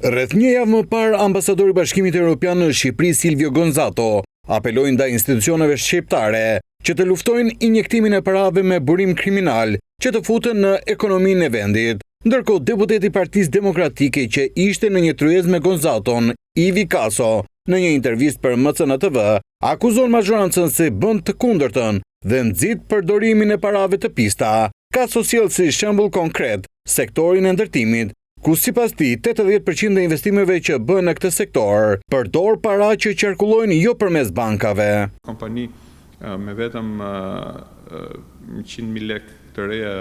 Rreth një javë më parë, ambasadori i Bashkimit Evropian në Shqipëri Silvio Gonzato apeloi ndaj institucioneve shqiptare që të luftojnë injektimin e parave me burim kriminal që të futen në ekonominë e vendit. Ndërkohë, deputeti i Partisë Demokratike që ishte në një tryezë me Gonzaton, Ivi Kaso, në një intervistë për MCN TV, akuzon mazhorancën se bën të kundërtën dhe nxit përdorimin e parave të pista. Kaso sjell si shembull konkret sektorin e ndërtimit, ku sipas tij 80% e investimeve që bën në këtë sektor përdor para që qarkullojnë jo përmes bankave. Kompani me vetëm 100.000 lekë të reja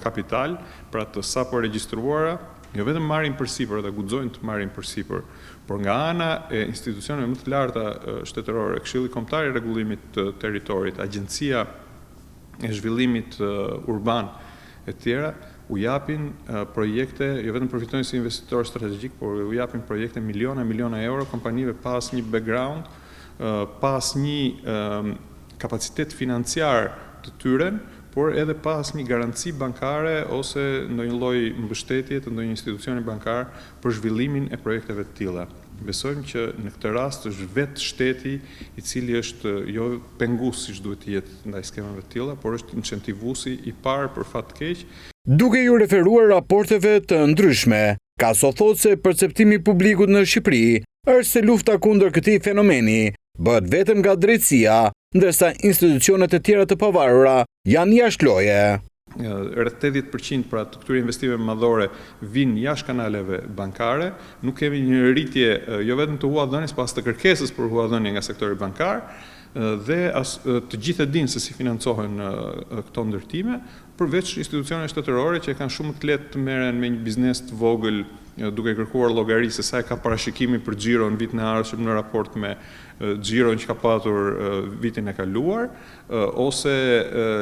kapital, pra të sapo regjistruara, jo vetëm marrin përsipër dhe guxojnë të marrin përsipër, por nga ana e institucioneve më të larta shtetërore, Këshilli Kombëtar i Rregullimit të Territorit, Agjencia e Zhvillimit Urban e tjera, u japin projekte, jo vetëm përfitojnë si investitor strategjik, por u japin projekte miliona euro kompanive pas një background, pas një kapacitet financiar të tyre, por edhe pas një garanci bankare ose ndonjë lloj mbështetje të ndonjë institucioni bankar për zhvillimin e projekteve të tilla. Besojmë që në këtë rast është vetë shteti i cili është jo pengus siç duhet të jetë ndaj skemave të tilla, por është incentivuesi i parë për fat të keq. Duke ju referuar raporteve të ndryshme, Kaso thotë se perceptimi i publikut në Shqipëri është se lufta kundër këtij fenomeni bëhet vetëm nga drejtësia, ndërsa institucionet e tjera të pavarura janë jashtë loje. Rreth 80% pra të këtyre investimeve madhore vinë jashtë kanaleve bankare, nuk kemi një rritje jo vetëm të huadhënies, pas të kërkesës për huadhënie nga sektori bankar, dhe të gjithë e dinë se si financohen këto ndërtime, përveç institucioneve shtetërore që kanë shumë të lehtë të merren me një biznes të vogël duke kërkuar llogari se sa e ka parashikimi për xhiron vitin e ardhshëm në raport me xhiron që ka patur vitin e kaluar, ose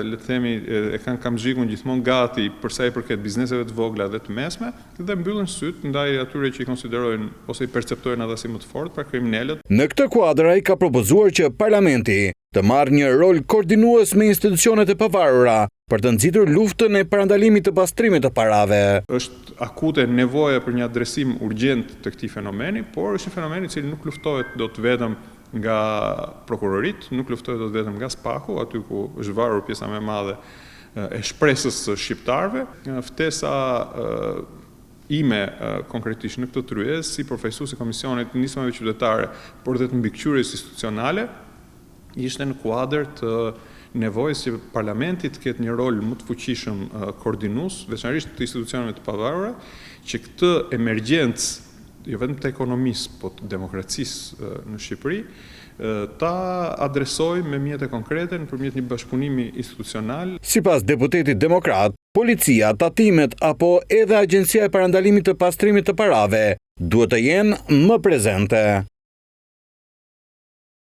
le të themi e kanë kamxhikun gjithmonë gati për sa i përket bizneseve të vogla dhe të mesme, dhe mbyllin syt ndaj atyre që i konsiderojnë ose i perceptojnë ata si më të fortë, pra kriminalët. Në këtë kuadër ai ka propozuar që parlamenti të marrë një rol koordinues me institucionet e pavarura për të nxitur luftën e parandalimit të pastrimit të parave. Është akute nevoja për një adresim urgjent të këtij fenomeni, por është një fenomen i cili nuk luftohet dot vetëm nga prokurorit, nuk luftohet dot vetëm nga SPAK-u, aty ku është varur pjesa më e madhe e shpresës së shqiptarëve. Ftesa ime konkretisht në këtë tryezë si përfaqësues i Komisionit të Nismave Qytetare, por dhe të mbikëqyrjes institucionale, ishte në kuadër të nevojës që parlamenti të ketë një rol më të fuqishëm koordinues, veçanërisht të institucioneve të pavarura, që këtë emergjencë, jo vetëm të ekonomisë, po të demokracisë në Shqipëri, ta adresoj me mjete konkrete nëpërmjet një bashkëpunimi institucional. Sipas deputetit demokrat, policia, tatimet apo edhe Agjencia e Parandalimit të Pastrimit të Parave duhet të jenë më prezente.